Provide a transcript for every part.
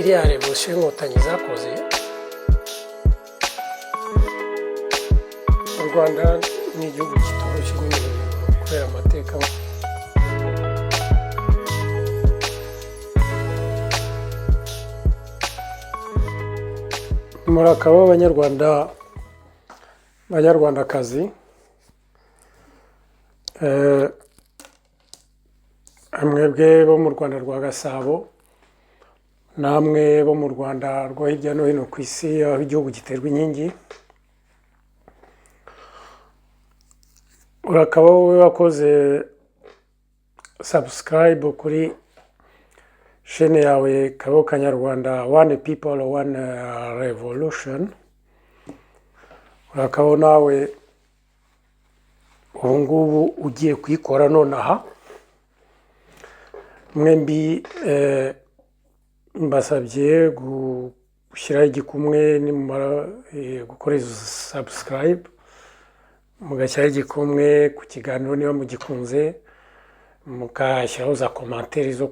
iriya revolution inkotanyi zakoze u Rwanda ni igihugu kitoroshye kubera amateka murakaba abanyarwandakazi mwebwe bo mu Rwanda rwa Gasabo namwe bo mu Rwanda rwo hirya no hino ku isi aho igihugu giterwa inkingi urakaba wowe wakoze subscribe kuri chaîne yawe Kabo Kanyarwanda One People One Revolution urakaba nawe ubu ngubu ugiye kuyikora nonaha mwembi mbasabye gushyiraho igikumwe nimara gukora izo subscribe mugashyiraho igikumwe ku kiganiro niba mugikunze mukashyiraho za commentaire zo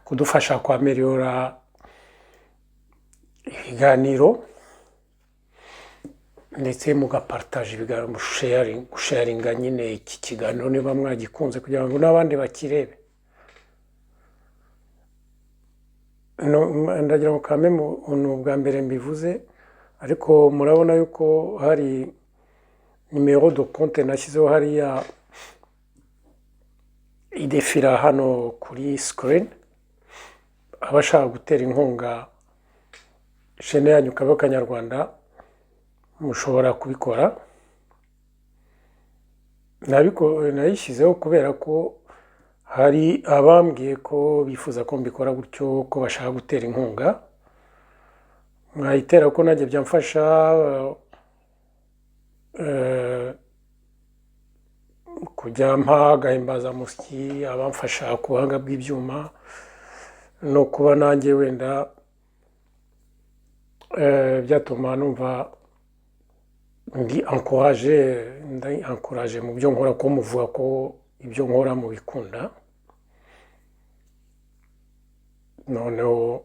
kudufasha kwameliora ibiganiro ndetse mugapartage ibiganiro sharinga nyine iki kiganiro niba mwagikunze kugira ngo n'abandi bakirebe ndagira ngo kame mu bwa mbere mbivuze ariko murabona yuko hari numero de compte nashyizeho hariya idefira hano kuri screen abashaka gutera inkunga chaîne yanyu Kabo Kanyarwanda mushobora kubikora nayishyizeho kubera ko hari abambwiye ko bifuza ko mbikora gutyo ko bashaka gutera inkunga mwayitera ko nanjye byamfasha kujya mpa gahimbazamusyi abamfasha ku buhanga bw'ibyuma no kuba nanjye wenda byatuma numva ndi encourage mu byo nkora ko muvuga ko ibyo nkora mu bikunda noneho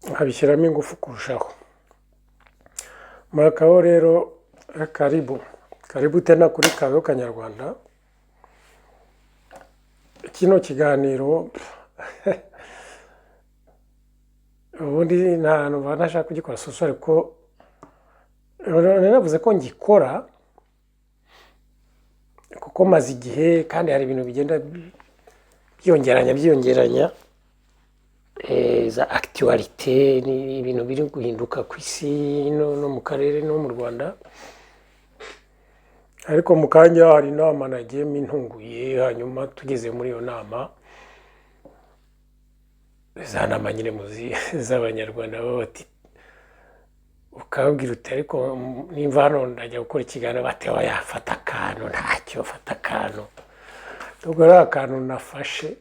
nkabishyiramo ingufu kurushaho murakaho rero karibu tena kuri Kabo Kanyarwanda kino kiganiro ubundi nta hantu nashaka kugikora soso ariko navuze ko ngikora kuko maze igihe kandi hari ibintu bigenda byiyongeranya za actualité ni ibintu biri guhinduka ku isi no mu karere no mu Rwanda ariko mu kanya hari inama nagiyemo intunguye hanyuma tugeze muri iyo nama za nama nyine muzi z'abanyarwanda baba bati ukabwira uti ariko nimva hano ndajya gukora ikiganiro batewa yafata akantu ntacyo fata akantu ubwo ari akantu nafashe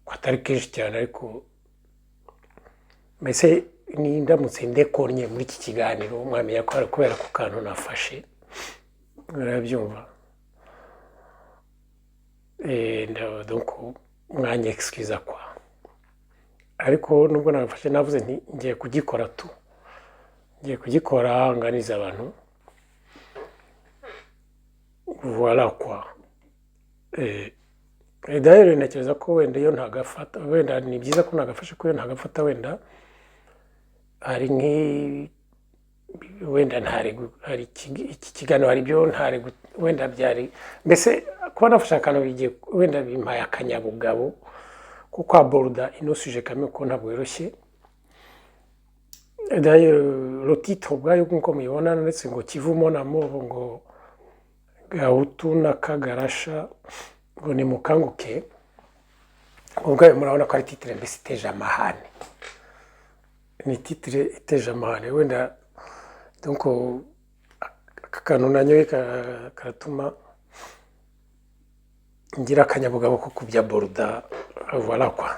atari kenshi cyane ariko mbese ndamutse ndekonye muri iki kiganiro mwamenya ko ari kubera ku kantu nafashe murabyumva donc mwanya excuse kwa ariko nubwo nafashe navuze nti ngiye kugikora nganiza abantu voilà quoi d'ailleurs ntekereza ko wenda iyo ntagafata wenda ni byiza ko ntagafashe ko iyo ntagafata wenda hari wenda hari iki kiganiro hari byo wenda byari mbese kuba nafashe akantu bigiye wenda bimpaye akanyabugabo kuko aborda ino sujet kamwe ko ntabwo yoroshye d'ailleurs le titre ubwayo nk'uko mubibona ndetse ngo kivumo na mobo ngo Gahutu na Kagarasha ngo ni mukanguke ubwayo murabona ko ari titre mbese iteje amahane ni titre iteje amahane wenda donc akantu nanyoye karatuma ngira akanyabugabo ko kubya borda voilà quoi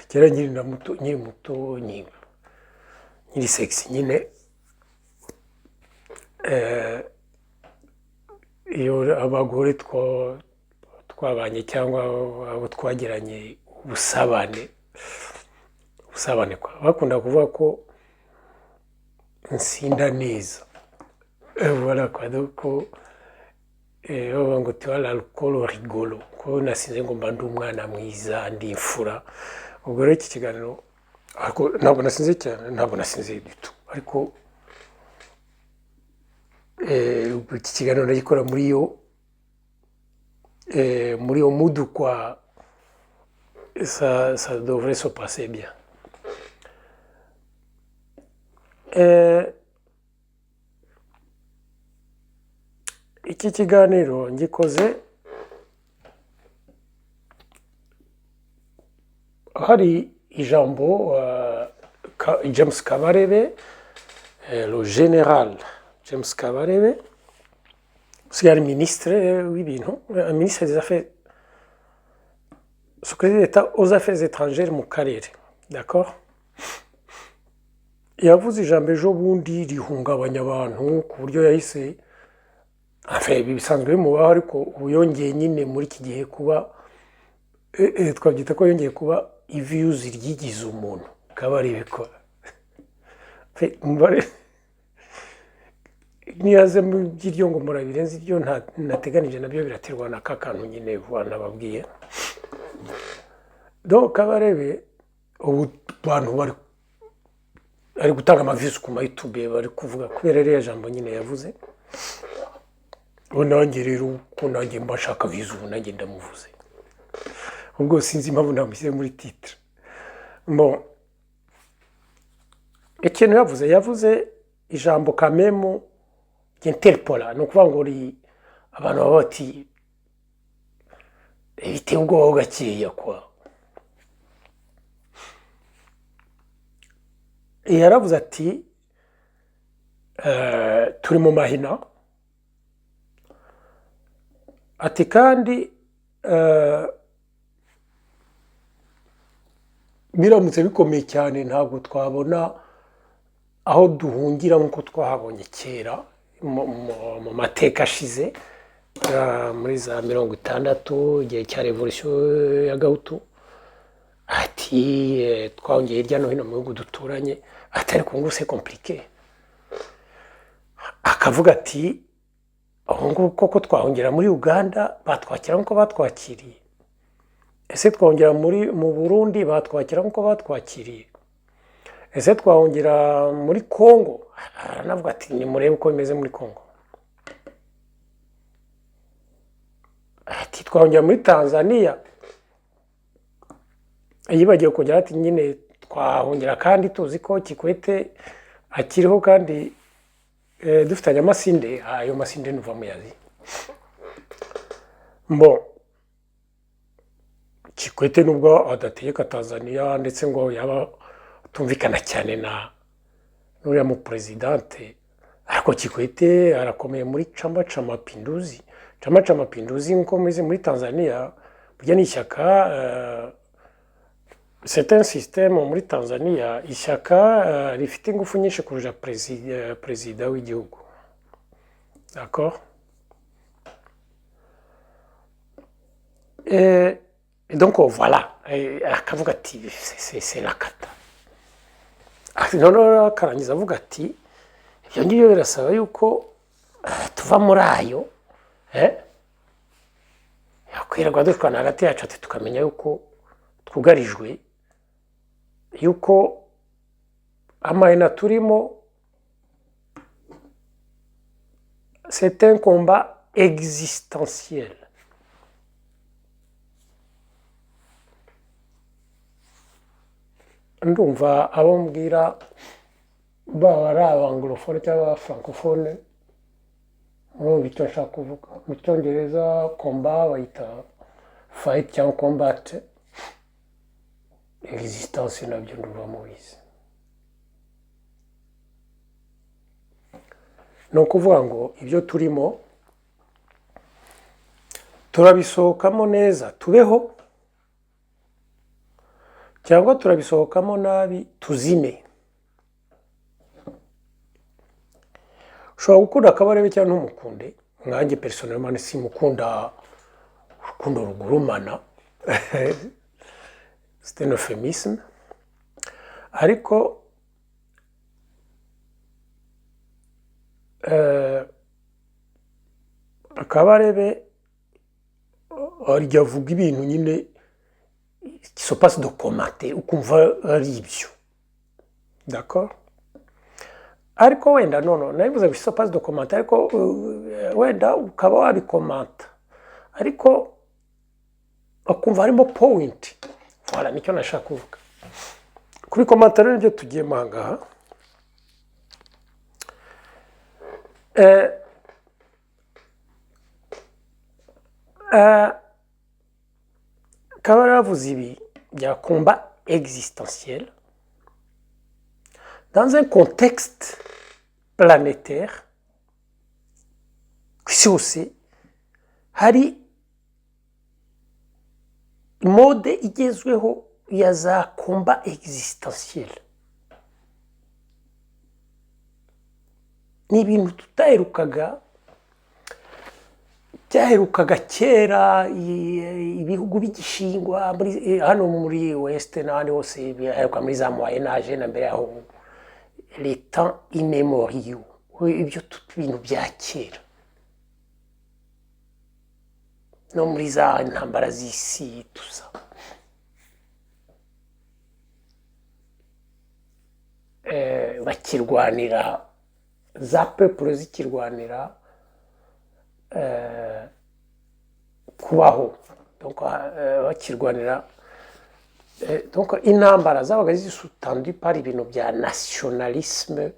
kera nkiri muto nkiri sexy nyine, iyo abagore twabanye cyangwa abo twagiranye ubusabane bakunda kuvuga ko nsinda neza, voilà quoi, donc bavuga ngo tu as l'alcool rigolo, ko nasinze ngo mba ndi umwana mwiza ndi imfura. Ubwo rero iki kiganiro ntabwo nasinze cyane, ntabwo nasinze du tout, ariko iki kiganiro ndagikora muri iyo mood quoi, ça devrait se passer bien. Iki kiganiro ngikoze hari ijambo James Kabarebe, le général James Kabarebe usigaye ari ministre w'ibintu, ministre des affaires, secrétaire d'État aux affaires étrangères mu karere, d'accord. Yavuze ijambo ejo bundi rihungabanya abantu ku buryo yahise, ibi bisanzwe bimubaho, ariko ubu yongeye nyine muri iki gihe kuba, twabyita ko yongeye kuba iviyuzi ryigize umuntu, akaba ari ibikora niyaze mu by'iryo ngo murabirenze ibyo nateganije nabyo biraterwa na kakantu nyine nababwiye. Donc Kabarebe ubu bantu ari gutanga amavisi ku YouTube, bari kuvuga kubera rero jambo nyine yavuze. Nanjye rero ko nanjye mbashaka vizu nanjye ndamuvuze, ubwo sinzi impamvu namushyize muri titre. Bon, ikintu yavuze ijambo kamemu ry'interpola, ni ukuvuga ngo abantu baba bati biteye ubwoba gakeya kwa. Yaravuze ati turi mu mahina, ati kandi biramutse bikomeye cyane ntabwo twabona aho duhungira nk'uko twahabonye kera mu mateka ashize, muri za 60 igihe cya revolution ya Gahutu. Ati twahungiye hirya no hino mu bihugu duturanye, atari ko ngo c'est compliqué. Akavuga ati aho ngo koko twahungira muri Uganda batwakira nk'uko batwakiriye, ese twahungira mu Burundi batwakira nk'uko batwakiriye, ese twahungira muri Congo, navuga ati nimurebe uko bimeze muri Congo. Ati twahungira muri Tanzania, yibagiwe kongera ati nyine twahungira kandi tuzi ko Kikwete akiriho kandi dufitanye amasinde, ayo masinde nuva muyazi. Bon, Kikwete nubwo adategeka Tanzania ndetse ngo yaba tumvikana cyane na n'uriya mu presidente, ariko Kikwete arakomeye muri Chama cha Mapinduzi. Chama cha Mapinduzi nko muri Tanzania burya ni ishyaka, c'est un système muri Tanzania, ishyaka rifite ingufu nyinshi kurusha perezida w'igihugu, d'accord. Et donc voilà, akavuga ati c'est la cata. None akarangiza avuga ati ibyo ngibyo birasaba yuko tuva muri ayo, yakwirirwa dushwana hagati yacu, ati tukamenya yuko twugarijwe, yuko amahina turimo c'est un combat existentiel. Ndumva abo mbwira baba ari abanglophone cyangwa francophone, icyo nshaka kuvuga mu cyongereza combat bayita fight cyangwa combat, existence nabyo nduva mubizi. Ni ukuvuga ngo ibyo turimo turabisohokamo neza tubeho, cyangwa turabisohokamo nabi tuzime. Ushobora gukunda Kabarebe cyangwa ntumukunde, nkanjye personnellement simukunda urukundo rugurumana c'est un euphémisme, ariko Kabarebe arya avuga ibintu nyine qui se passe de commenter ukumva ari ibyo, d'accord, ariko wenda nabivuze ngo se passe de commenter, ariko wenda ukaba wabikomanta ariko akumva harimo point. Voilà, nicyo nashaka kuvuga. Kubikomanta rero nibyo tugiye mangaha. Kabara yavuze ibi bya combat existentiel dans un contexte planétaire ku isi hose hari mode igezweho ya za combat existentiel. Ni ibintu tutaherukaga, byaherukaga kera ibihugu bigishingwa hano muri West n'ahandi hose, biheruka muri za Moyen Age na mbere yaho, les temps immémoriaux, ibyo bintu bya kera, no muri za ntambara z'isi tuza. Bakirwanira za peuple zikirwanira kubaho, donc bakirwanira, donc intambara zabaga zisutandu par ibintu bya nationalisme,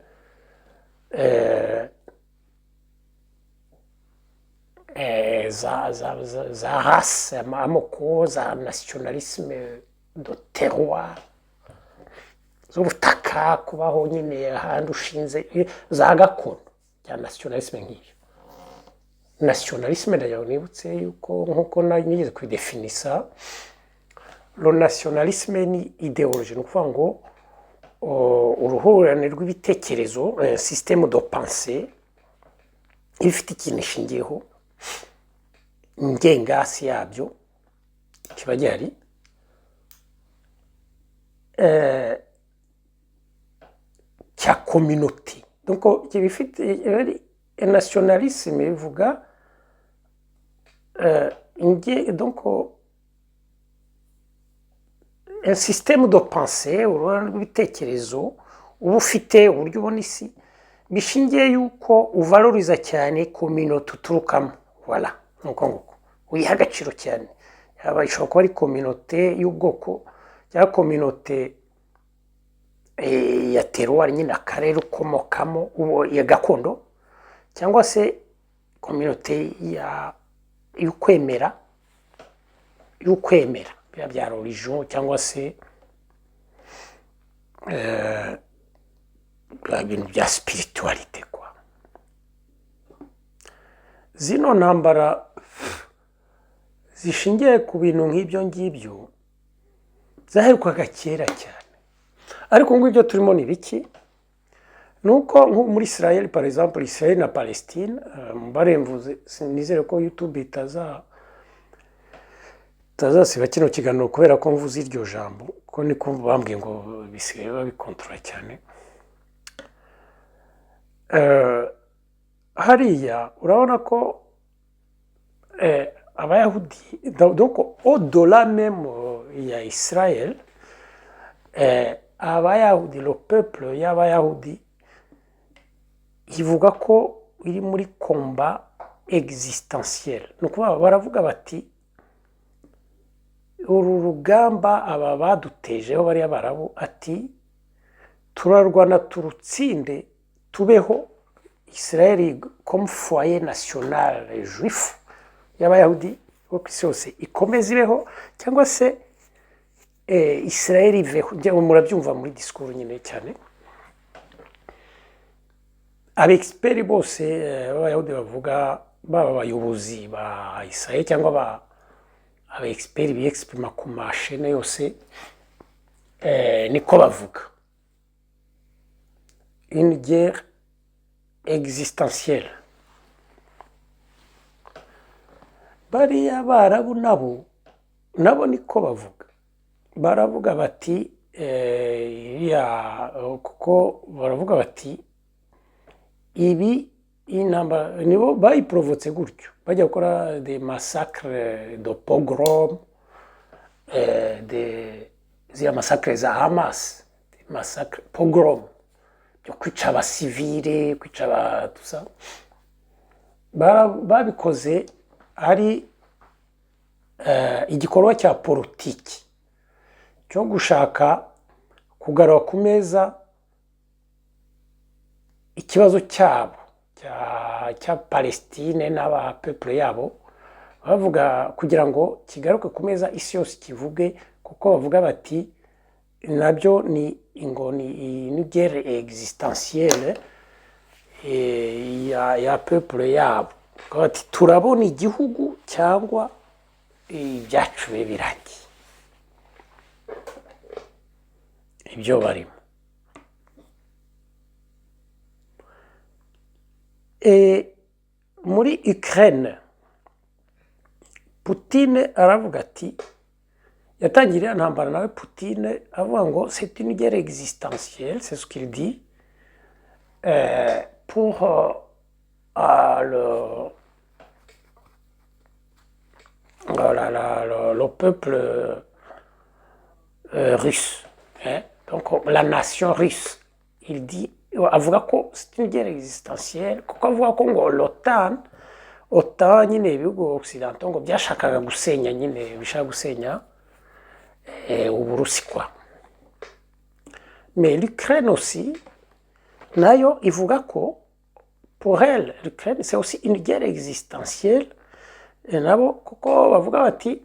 za race, amoko, za nationalisme de terroir, z'ubutaka, kubaho nyine ahantu ushinze, za gakondo, bya nationalisme nk'iyo. Nationalisme d'ailleurs nibutse yuko nkuko nigeze kwidefinisa, le nationalisme ni idéologie, ni ukuvuga ngo uruhurirane rw'ibitekerezo, système de pensée ifite ikintu ishingiyeho, ingengasi yabyo kiba gihari, cya communauté. Donc bifite nationalisme bivuga donc un système de pensée, uruhurirane rw'ibitekerezo uba ufite uburyo ubona isi, bishingiye yuko uvaloriza cyane communauté uturukamo. Voilà, nuko nguko uyiha agaciro cyane, yaba ishobora kuba ari communauté y'ubwoko cyangwa communauté ya terroir, nyine akarere ukomokamo ya gakondo, cyangwa se communauté y'ukwemera bya religion, cyangwa se ibintu bya spiritualité kwa. Zino ntambara zishingiye ku bintu nk'ibyo ngibyo zaherukaga kera cyane, ariko ngibyo turimo ni biki? Nuko nko muri Israel par exemple, Israel na Palestine, mbaremvuze, sinizere ko YouTube itazasiba kino kiganiro kubera ko mvuze iryo jambo, ko niko bambwiye ngo bisigaye babikontrola cyane. Hariya urabona ko abayahudi, donc au-delà même ya Israel, abayahudi, le peuple y'abayahudi ivuga ko iri muri combat existentiel. Nuko baravuga bati uru rugamba aba badutejeho bari abarabu, ati turarwana turutsinde, tubeho Israel comme foyer national juif y'abayahudi bo ku isi yose ikomeze ibeho, cyangwa se Israel iveho. Murabyumva muri discours nyine cyane, abexpert bose b'abayahudi bavuga, baba abayobozi ba Israel cyangwa abexpert biexprima ku mashene yose, niko bavuga une guerre existentielle. Bariya barabu nabo niko bavuga, baravuga bati kuko baravuga bati ibi intambara nibo bayiporovotse gutyo, bajya gukora des massacres de pogrom, ziriya massacre za Hamas, massacre pogrom byo kwica abasivile, kwica abatusa, babikoze ari igikorwa cya politiki cyo gushaka kugarura ku meza ikibazo cyabo cya Palestine n'abapepure yabo, bavuga kugira ngo kigaruke ku meza isi yose kivuge, kuko bavuga bati nabyo ni une guerre existentielle ya pepure yabo, bati turabona igihugu cyangwa ibyacu birangiye, ibyo barimo. Muri Ukraine Poutine aravuga ati, yatangiriye intambara nawe Poutine avuga ngo c'est une guerre existentielle, c'est ce qu'il dit, pour le peuple russe, donc la nation russe. Il dit, avuga ko c'est une guerre existentielle, kuko avuga ko ngo OTAN nyine ibihugu occidentaux ngo byashakaga gusenya, nyine bishaka gusenya Uburusi kwa. Mais l'Ukraine aussi nayo ivuga ko pour elle l'Ukraine c'est aussi une guerre existentielle, nabo kuko bavuga bati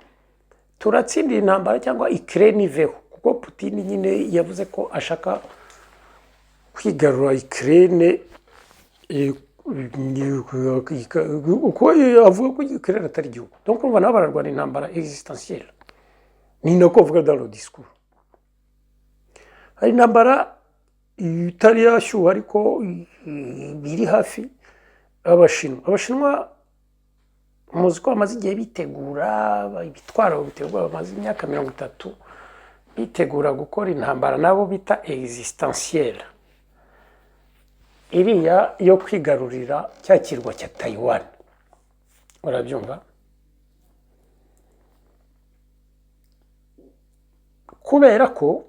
turatsindira intambara cyangwa Ukraine iveho, kuko Putin nyine yavuze ko ashaka kwigarura Ukraine, uko avuga ko Ukraine atari igihugu. Donc urumva nabo bararwana intambara existentielle, ni nako bavuga dans le discours. Hari intambara itari yashyuha ariko biri hafi, abashinwa muzi ko bamaze igihe bitegura, ibitwaro bitegura, bamaze imyaka 30 bitegura gukora intambara nabo bita existentielle, iriya yo kwigarurira cya kirwa cya Taiwan. Urabyumva? Kubera ko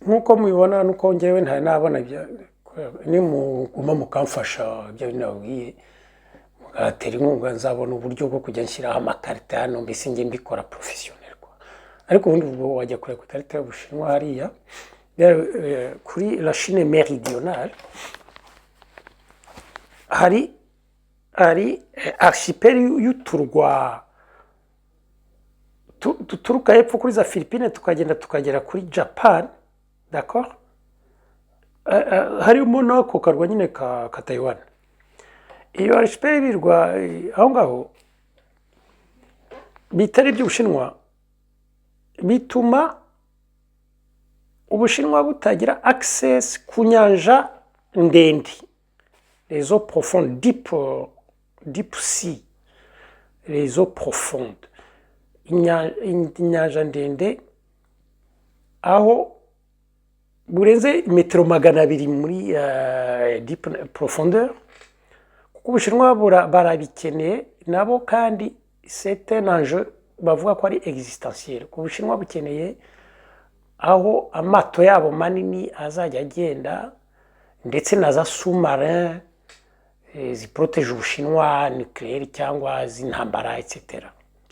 nkuko mubibona, nuko ngewe nta nabona ni muguma mukamfasha ibyo nabwiye, mugatera inkunga, nzabona uburyo bwo kujya nshyiraho amakarita hano, mbese nge mbikora professionnel kwa. Ariko ubundi ubwo wajya kureba ikarita y'Ubushinwa hariya kuri la Chine méridionale, hari archipel y'uturwa tuturuka hepfo kuri za Philippines tukagera kuri Japan, d'accord, harimo nako karwa nyine ka Taiwan. Iyo archipel y'ibirwa aho ngaho bitari by'Ubushinwa, bituma Ubushinwa butagira access ku nyanja ndende, les eaux profondes, deep sea, les eaux profondes, inyanja ndende aho burenze metero 200 muri deep profondeur, kuko Ubushinwa barabikeneye nabo, kandi c'est un enjeu bavuga ko ari existentiel. Ku Bushinwa bukeneye aho amato yabo manini azajya agenda, ndetse na za sous-marin ziproteje Ubushinwa nucléaire cyangwa z'intambara etc.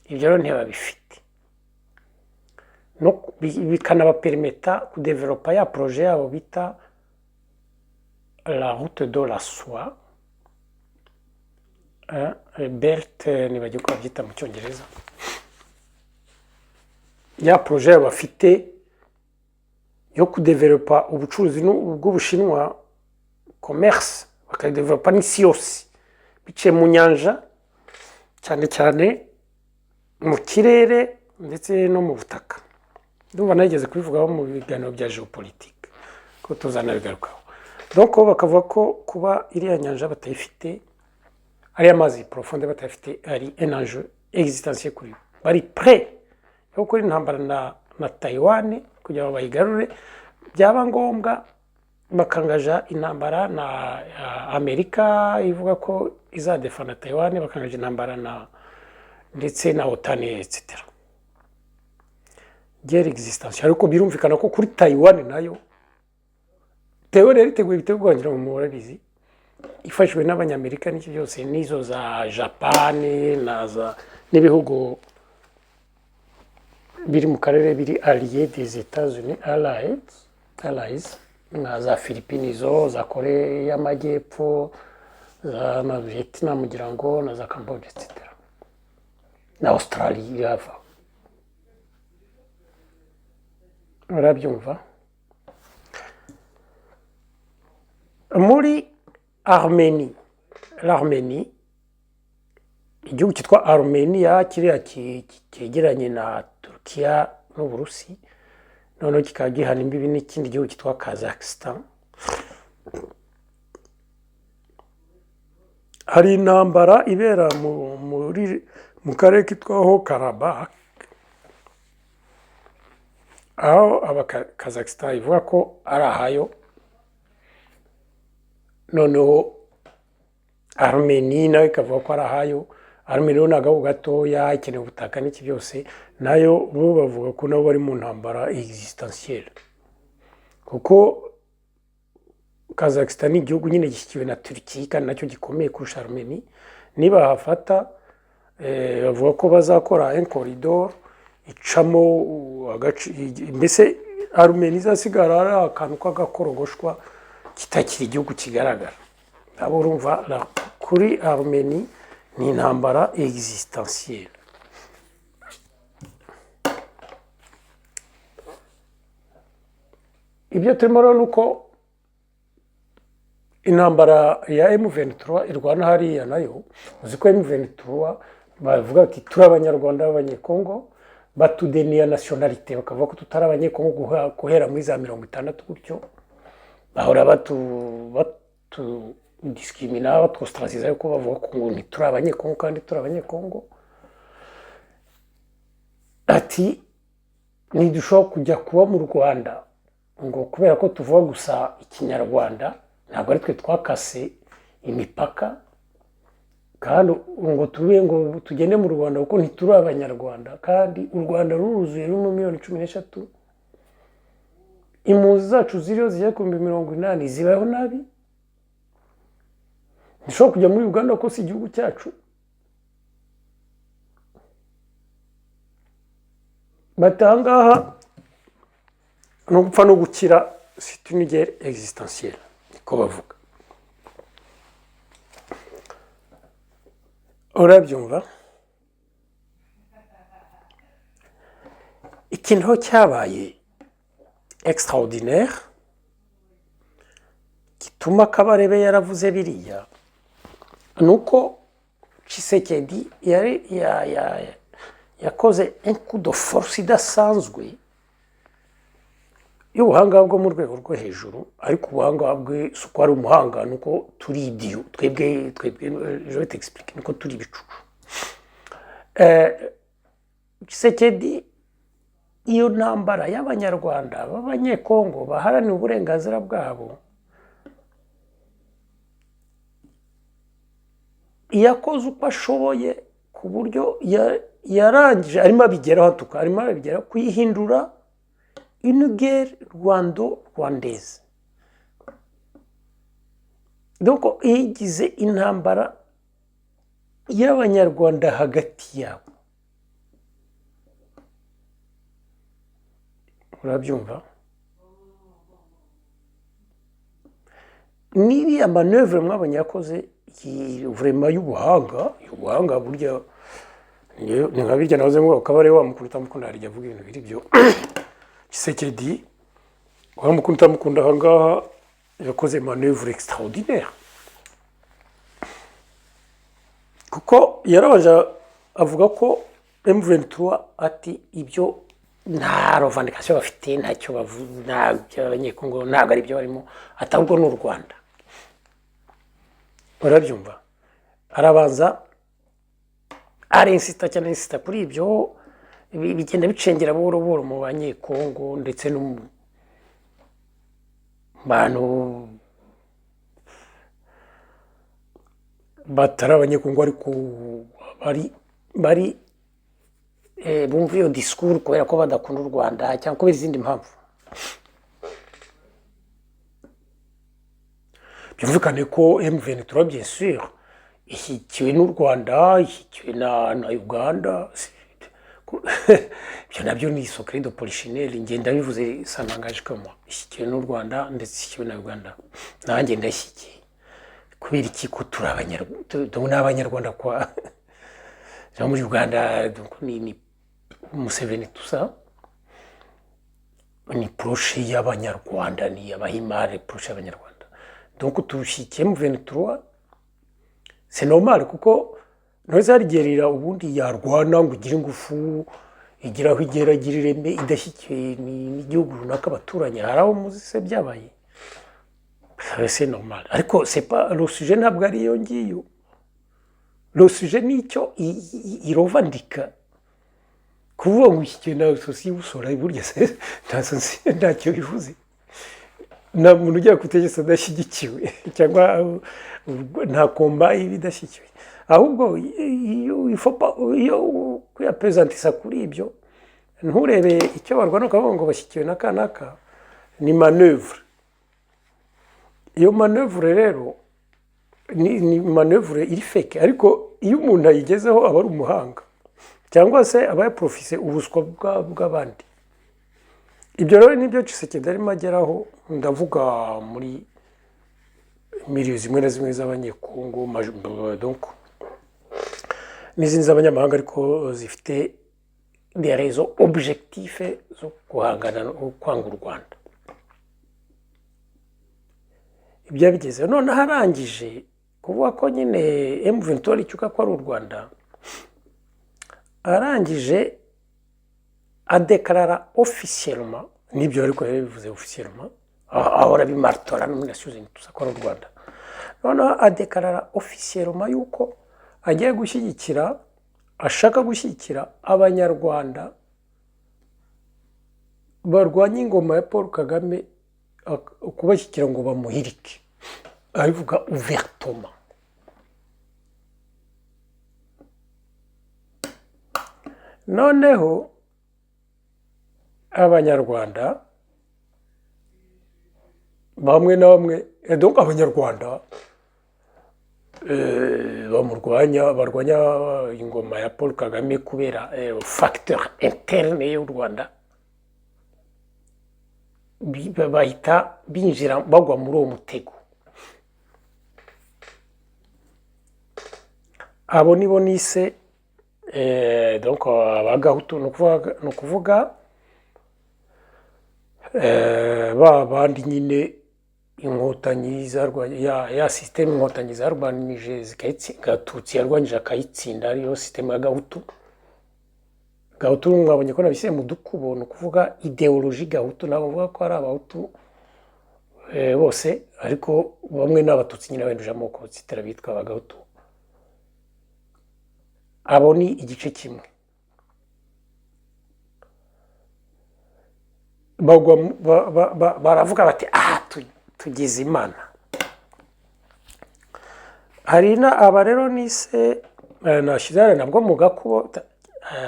Ibyo rero ntibabifite, no bikanabapermeta kudevelopa ya projet yabo bita la route de la soie, belt nibagiye ko babyita mu Cyongereza. Ya projet yabo bafite yo kudevelopa ubucuruzi bw'Ubushinwa, commerce, bakadevelopa n'isi yose biciye mu nyanja, cyane cyane mu kirere ndetse no mu butaka. ndumva nageze kubivugaho mu biganiro bya geopolitique ko tuzanabigarukaho. Donc bakavuga ko kuba iriya nyanja batayifite, ariya mazi profonde batayifite, ari un enjeu existentiel kuri bo. Bari prêt yo gukora intambara na Taiwan kugira ngo bayigarure, byaba ngombwa bakangaja intambara na Amerika ivuga ko izadefana Taiwan, bakangaja intambara na ndetse na OTAN etc. Guerre existentielle. Ariko birumvikana ko kuri Taiwan nayo Taiwan yariteguye ibitego kugira ngo murabizi, ifashwe n'abanyamerika n'iki byose, n'izo za Japan n'ibihugu biri mu karere biri alliés des États-Unis, allies nka za Philippines, za Korea y'Amajyepfo, na Vietnam ngira ngo, na za Cambodia etc. na Australia yava. Urabyumva? Muri l'Arménie, igihugu cyitwa Armenia kiriya cyegeranye na Turkiya n'Uburusi, noneho kikaba gihana imbibi n'ikindi gihugu cyitwa Kazakhstan. Hari intambara ibera mu karere kitwaho Karabakh, aho Kazakhstan ivuga ko ari ahayo, noneho Armenia nayo ikavuga ko ari ahayo. Armenia ni agahugu gatoya, ikeneye ubutaka n'iki byose, nayo bo bavuga ko nabo bari mu ntambara existentielle, kuko Kazakhstan ni igihugu nyine gishyikiwe na Turkiya kandi nacyo gikomeye kurusha Armenia. Niba hafata bavuga ko bazakora un corridor icamo mbese Armenia izasigara ari akantu k'agakorogoshwa kitakiri igihugu kigaragara. Abo urumva kuri Armenia ni intambara existentielle. Ibyo turimo rero nuko intambara ya M23 irwana hariya nayo, uzi ko M23 bavuga ati turi abanyarwanda b'abanyekongo, batudeniya nationalité, bakavuga ko tutari abanyekongo guhera muri za 60 gutyo, bahora discrimina, batwostraciza yuko bavuga ko ngo turi abanyekongo kandi turi abanyekongo. Ati ntidushobora kujya kuba mu Rwanda ngo kubera ko tuvuga gusa ikinyarwanda, ntabwo ari twe twakase imipaka, kandi ngo tube ngo tugende mu Rwanda kuko ntituri abanyarwanda, kandi u Rwanda ruruzuye rurimo miliyoni 13. Impunzi zacu ziriyo zijya ku 80 zibaho nabi. Nishobora kujya muri Uganda ko si igihugu cyacu. Batangaha no gupfa no gukira, c'est une guerre existentielle niko bavuga. Urabyumva? Ikintu cyabaye extraordinaire gituma Kabarebe yaravuze biriya, nuko Tshisekedi yakoze un coup de force idasanzwe y'ubuhanga bwo mu rwego rwo hejuru. Ariko ubuhanga bwe suko ari umuhanga, nuko turi idiyo twebwe je vais t'expliquer, nuko turi ibicucu. Tshisekedi iyo ntambara y'abanyarwanda b'abanyekongo baharanira uburenganzira bwabo, yakoze uko ashoboye ku buryo yarangije arimo abigeraho, arimo abigeraho kuyihindura une guerre rwando-rwandaise. Donc yigize intambara y'abanyarwanda hagati yabo. Urabyumva? N'iriya manœuvre mwabonye yakoze vraiment y'ubuhanga burya ni nka birya nahoze ngo Kabare wamukunda mukunda harya avuga ibintu biri byo. Tshisekedi wamukunda mukunda ahangaha yakoze manœuvre extraordinaire, kuko yarabaje avuga ko M23 ati ibyo nta revendication bafite, ntacyo bavuga, abanyekongo ntabwo ari byo barimo, atabwo n'u Rwanda. Urabyumva? Arabanza arinsita cyane, insita kuri ibyo, bigenda bicengera buhoro buhoro mu banyekongo ndetse no mu bantu batari abanyekongo ariko bari bumva iyo disikuru kubera ko badakunda u Rwanda cyangwa kubera izindi mpamvu. Byumvikane ko M23 bien sûr ishyigikiwe n'u Rwanda, ishyigikiwe na Uganda. Ibyo nabyo ni secret de polichinelle, ngenda bivuze sanangaje kama ishyigikiwe n'u Rwanda ndetse ishyigikiwe na Uganda, nanjye ndashyigikiye. Kubera iki ko turi n'abanyarwanda kwa muri Uganda, donc ni Museveni tusa ni proche y'abanyarwanda, ni abahimare proche y'abanyarwanda, donc tushyigikiye M23. C'est normal kuko ntazarigerera ubundi yarwana ngo ugire ingufu igira aho igera agira ireme idashyikiye n'igihugu runaka abaturanye. Hari aho muzi se byabaye, c'est normal. Ariko c'est pas le sujet, ntabwo ari iyo ngiyo. Le sujet nicyo irovandika kuvuga ngo iki kintu sosi usora burya se ntacyo bivuze. Nta muntu ujya kutegeka adashyigikiwe cyangwa nta komba ibidashyikiwe, ahubwo iyo kuyapresentisa kuri ibyo nturebe icyo barwana ukavuga ngo bashyikiwe na kanaka, ni manœuvre. Iyo manœuvre rero ni manœuvre iri fake, ariko iyo umuntu ayigezeho aba ari umuhanga cyangwa se aba yaprofise ubuswa bw'abandi. Ibyo rero nibyo Tshisekedi arimo ageraho, ndavuga muri milieu zimwe na zimwe z'abanyekongo, donc n'izindi z'abanyamahanga ariko zifite des raisons objectifs zo guhangana no kwanga u Rwanda. Ibyo bigeze none harangije kuvuga ko nyine M23 icyuka ko ari u Rwanda, arangije adekarara officiellement, nibyo ariko yabivuze officiellement, ahora bimartora no muri Nations Unies tusa ko ari u Rwanda. None adekarara officiellement yuko agiye gushyigikira, ashaka gushyigikira abanyarwanda barwanya ingoma ya Paul Kagame, kubashyikira ngo bamuhirike, abivuga ouvertement. Noneho abanyarwanda bamwe na bamwe, donc abanyarwanda barwanya ingoma ya Paul Kagame kubera facteur interne y'u Rwanda, bahita binjira bagwa muri uwo mutego. Abo nibo nise donc abagahutu, ni ukuvuga ba bandi nyine inkotanyi zarwanya ya systeme inkotanyi zarwanije Gatutsi yarwanyije akayitsinda, ariyo systeme ya Gahutu. Gahutu mwabonye ko nabise mu dukubo, ni ukuvuga ideologie Gahutu, nabo bavuga ko ari abahutu bose, ariko bamwe n'abatutsi nyine banduje amoko zitera bitwa abagahutu. Abo ni igice kimwe. Baravuga bati tugize Imana. Hari na aba rero nise nashyizare nabwo mu gakubo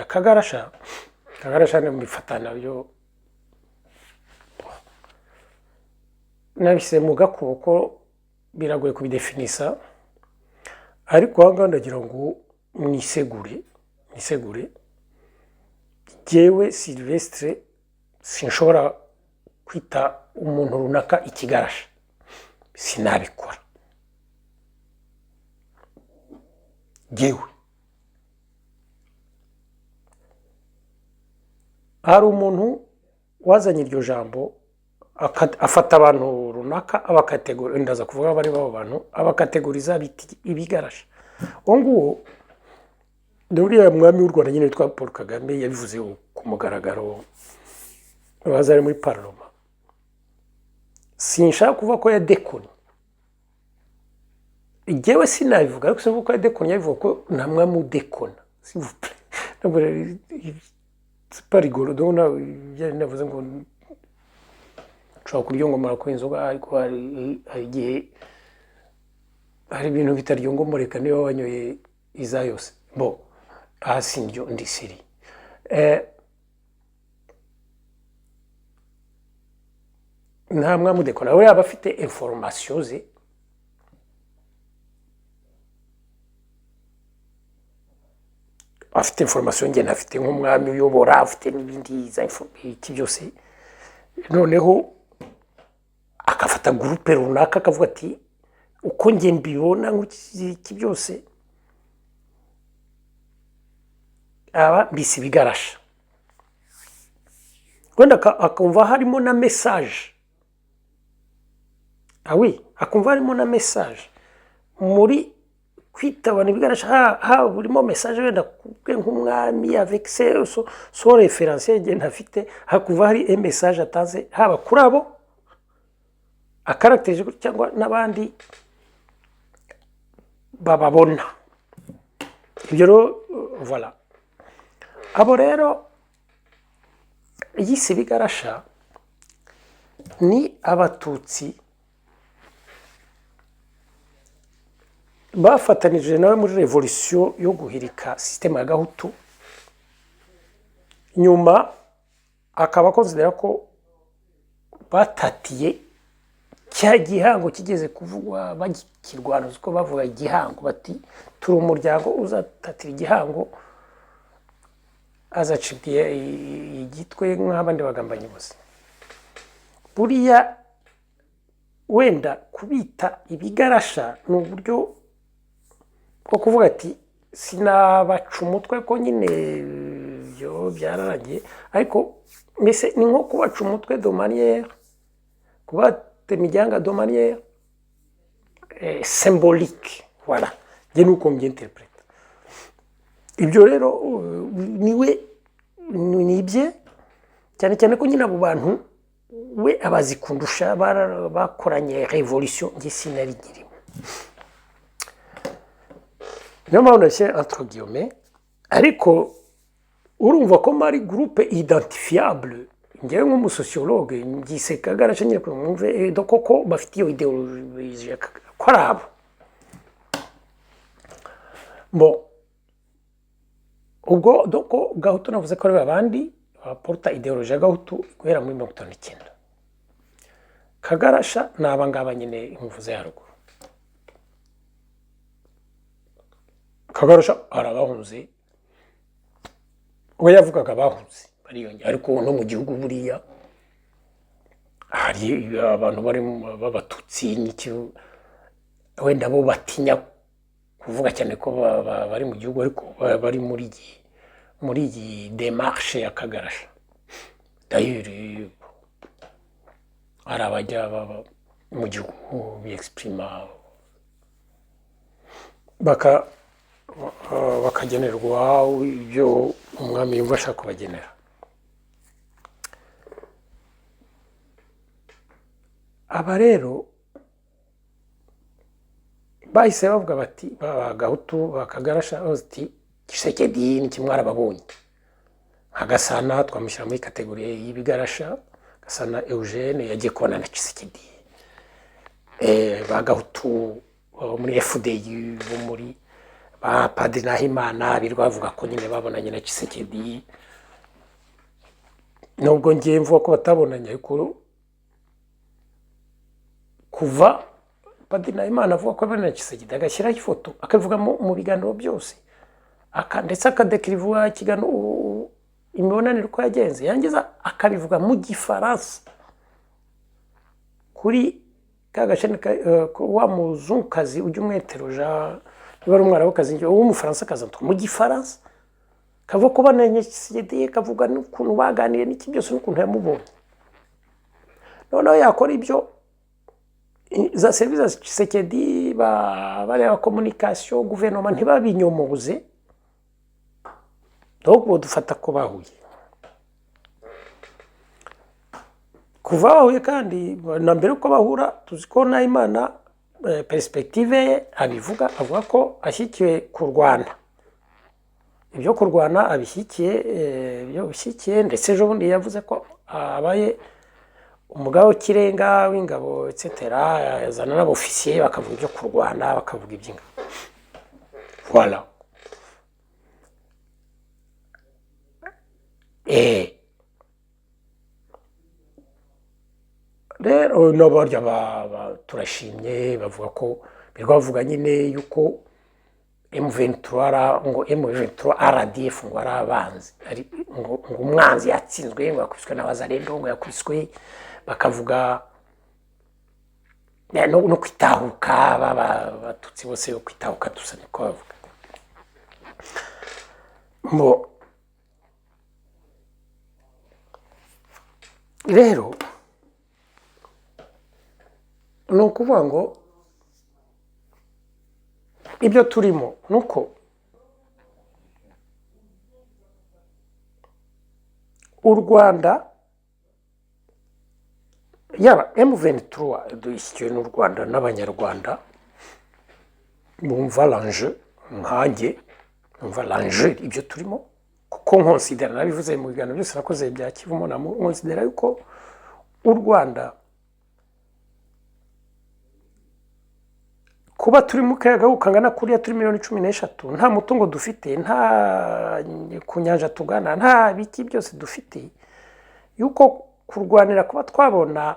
Kagarasha ni mubifatana byo nabise mu gakubo ko biragoye kubidefinisa, ariko hanga ndagira ngo mwisegure. Jewe Sylvestre sinshobora kwita umuntu runaka ikigarasha, sinabikora. Jewe hari umuntu wazanye iryo jambo afata abantu runaka abakategori, ndaza kuvuga bari babo bantu abakategoriza biti ibigarasha. Nguwo uriya mwami w'u Rwanda nyine witwa Paul Kagame yabivuze ku mugaragaro baza ari muri parloma. Sinshaka kuvuga ko yadekonye, njyewe sinabivuga, ariko sinvuga ko yadekonye, yabivuga ko nta mwami udekona, s'il vous plaît. C'est pas rigolo. Donc navuze ngo nshobora kuryongomora ko inzoga, ariko hari igihe hari ibintu bitaryongomoreka niba wanyoye iza yose. Bo hasi ndyo ndi siri. Nta mwami udekona, we yaba afite information ze afite information nge ntafite, nk'umwami uyobora afite n'ibindi za iki byose, noneho akafata groupe runaka akavuga ati uko nge mbibona nk'iki byose aba bisi bigarasha, wenda akumva harimo na message. Oui, akumva harimo na message muri kwitabana ibigarasha, burimo message wenda kubwe nk'umwami avec son référentiel nge ntafite, hakuva hari message ataze haba kuri abo akarakterije cyangwa n'abandi bababona. Ibyo rero voilà, abo rero yise bigarasha ni abatutsi bafatanije nawe muri revolution yo guhirika systeme ya Gahutu, nyuma akaba konsidera ko batatiye cya gihango kigeze kuvugwa bagikirwana, uko bavuga igihango bati turi umuryango uzatatira igihango azacibye igitwe nk'abandi bagambanyi bose. Buriya wenda kubita ibigarasha ni uburyo bwo kuvuga ati sinabaca umutwe ko nyine byo byararangiye, ariko mbese ni nko kubaca umutwe de manière, kubatema ijyanga de manière symbolique. Voilà, njye nuko mbyinterpreta. Ibyo rero niwe nibye cyane cyane ko nyine abo bantu we abazi kundusha, bakoranye revolution nge sinarigirimo. Niyo mpamvu nashyira entre guillemets, ariko urumva ko mari groupe identifiable. Ngewe nk'umusociologue ngise kagarasha nyine ko mwumve koko bafite iyo ideologie ko ari abo. Bon, ubwo doko Gahutu navuze ko ari babandi baporta ideologie ya Gahutu guhera muri 1959. Kagarasha ni abangaba nyine nkuvuze haruguru. Kagarasha arabahunze, we yavugaga bahunze bariyongera, ariko no mu gihugu buriya hari abantu bari b'abatutsi n'iki wenda bo batinya kuvuga cyane ko bari mu gihugu, ariko bari muri iyi démarche ya Kagarasha. D'ailleurs hari abajya mu gihugu biexprima bakagenerwa ibyo umwami yumva ashaka kubagenera. Aba rero bahise bavuga bati Gahutu bakagarasha ati Tshisekedi ni kimwe arababonye, Gasana twamushyira muri kategori y'ibigarasha. Gasana Eugene yagiye kubona na Tshisekedi, ba Gahutu muri FDU bo muri ba Padiri Nahimana birwa bavuga ko nyine babonanye na Tshisekedi, nubwo ngiye mvuga ko batabonanye, ariko kuva Padiri Nahimana avuga ko abonanye na Tshisekedi agashyiraho ifoto akavuga mu biganiro byose, ndetse akadekirivuga ikiganiro imibonanire uko yagenze, yangiza akabivuga mu Gifaransa kuri kagashani wa muzungukazi ujya umweteroja niba ari umwarabukazi w'umufaransa kazantwa mu Gifaransa, kavuga ko bananye Tshisekedi, kavuga n'ukuntu baganiriye n'iki byose n'ukuntu yamubonye. Noneho yakora ibyo za service za Tshisekedi bareba communication gouvernement ntibabinyomoze, donc ubu dufata ko bahuye kuva bahuye kandi na mbere uko bahura tuzi ko Nahimana perspective ye abivuga avuga ko ashyigikiwe kurwana ibyo kurwana abishyigikiye ndetse ejo bundi yavuze ko abaye umugabo w'ikirenga w'ingabo etc yazana n'abofisiye bakavuga ibyo kurwana bakavuga iby'ingabo voilà rero n'abarya turashimye bavuga ko birirwa bavuga nyine yuko M23 ngo M23 RDF ngo ari abanzi ngo umwanzi yatsinzwe ngo yakubiswe n'abazarendo ngo yakubiswe bakavuga no kwitahuka batutsi bose yo kwitahuka dusa niko bavuga mbo rero ni ukuvuga ngo ibyo turimo nuko u Rwanda yaba M23 dushyikiwe n'u Rwanda n'abanyarwanda bumva l'enjeu nkanjye bumva l'enjeu ibyo turimo kuko nkonsidera nabivuze mu biganiro byose nakoze bya Kivumo na nkonsidera yuko u Rwanda kuba turi mu kayaga kangana kuriya turi 13 nta mutungo dufite nta ku nyanja tugana nta biki byose dufite yuko kurwanira kuba twabona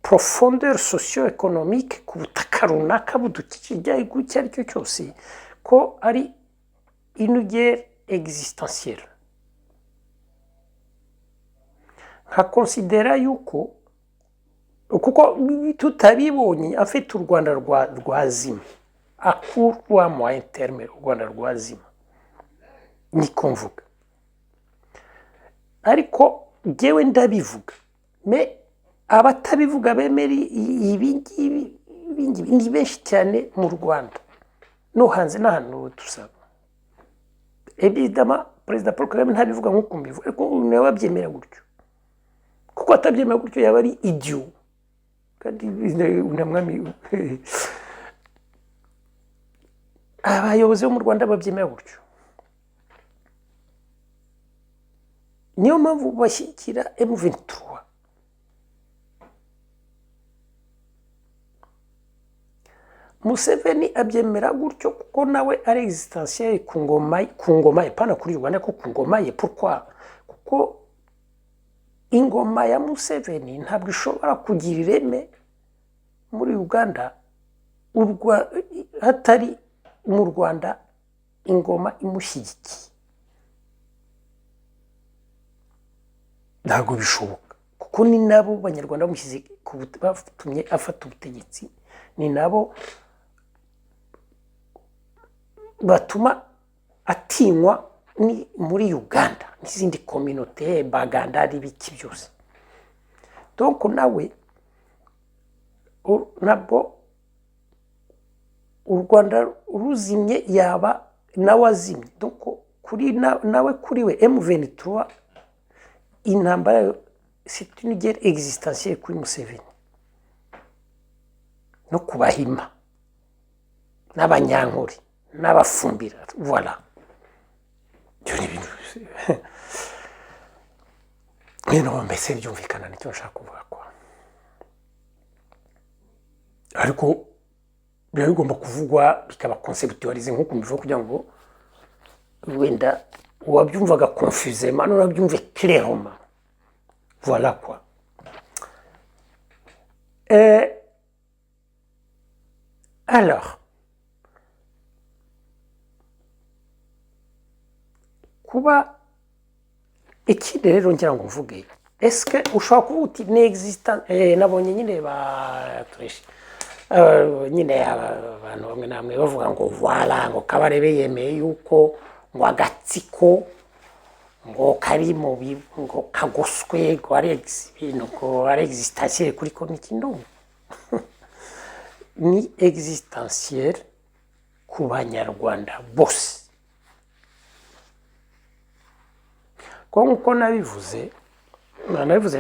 profondeur socio-économique ku butaka runaka budukikije igihugu icyo ari cyo cyose ko ari une guerre existentielle nka considera yuko kuko tutabibonye afite u Rwanda rwazima akurwa mu interme u Rwanda rwazima niko mvuga ariko jewe ndabivuga me abatabivuga bemeri ibingibi ni benshi cyane mu Rwanda no hanze n'ahantu tusaba évidemment Perezida Paul Kagame ntabivuga nk'uko mbivuga ariko nawe wabyemera gutyo kuko atabyemera gutyo yaba ari idiot kandi unamwami abayobozi bo mu Rwanda babyemera gutyo niyo mpamvu bashyigikira M23 Museveni abyemera gutyo kuko nawe ari existentiel ku ngoma ipana kuri Rwanda ko ku ngoma ye pourquoi kuko ingoma ya Museveni ntabwo ishobora kugira ireme muri Uganda hatari mu Rwanda ingoma imushyigikiye ntabwo bishoboka kuko ni nabo banyarwanda bamushyize batumye afata ubutegetsi ni nabo batuma atinywa ni muri Uganda n'izindi communauté baganda ari biki byose donc nawe nabwo u Rwanda ruzimye yaba nawe azimye donc kuri nawe kuri we M23 intambara c'est une guerre existentielle kuri Museveni no kubahima n'abanyankuri n'abafumbira voilà mbese byumvikana nicyo nshaka kuvuga kwa ariko biba bigomba kuvugwa bikaba conceptualize nk'uko mbivuga kugira ngo wenda wabyumvaga confusément none wabyumve clairement voilà quoi alors kuba ikindi rero ngira ngo mvuge est-ce que ushobora kuvuga uti n'existant nabonye nyine batureshi nyine abantu bamwe namwe bavuga ngo voilà ngo Kabarebe yemeye yuko ngo agatsiko ngo kari mu ngo kagoswe ngo ari ibintu ngo ari existentiel kuri komiki no ni existentiel ku banyarwanda bose nk'uko nabivuze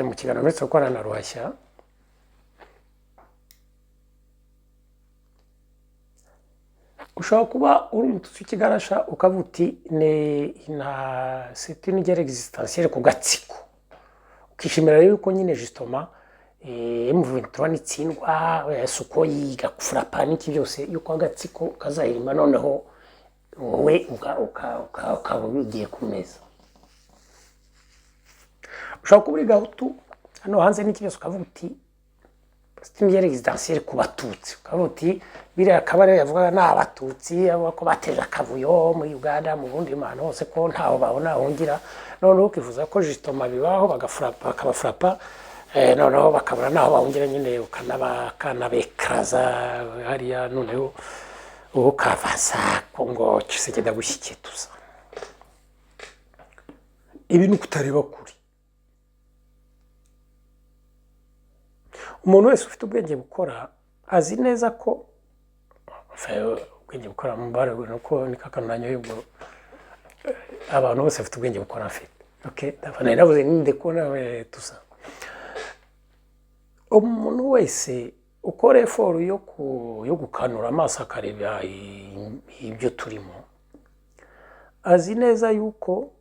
mu kiganiro ndetse gukora na Ruhashya, ushobora kuba uri umututsi w'ikigarasha ukavuga uti c'est une guerre existentielle ku gatsiko, ukishimira rero yuko nyine justement M23 nitsindwa Sukhoi igafurapa n'iki byose yuko agatsiko kazahirima, noneho wowe ukaba ugiye ku meza. Ushobora kuba uri gahutu hano hanze n'iki byose ukavuga uti c'est une guerre existentielle ku batutsi, ukavuga uti biriya Kabarebe yavugaga ni abatutsi ko bateje akavuyo muri Uganda mu bundi mahano hose ko ntaho babona hongira, noneho ukifuza ko justement bibaho bakabafurapa, noneho bakabura naho bahungira nyine ukanabekraza hariya, noneho ukavaza ko ngo Tshisekedi agushyikiye tuza. Ibi ni ukutareba kuri. Umuntu wese ufite ubwenge bukora azi neza ko ubwenge bukora mu bare nuko nikakananyo y'ubwo abantu bose bafite ubwenge bukora afite. Okay, ndabona navuze ninde ko nawe tuza. Umuntu wese ukora effort yo gukanura amaso akareba ibyo turimo azi neza yuko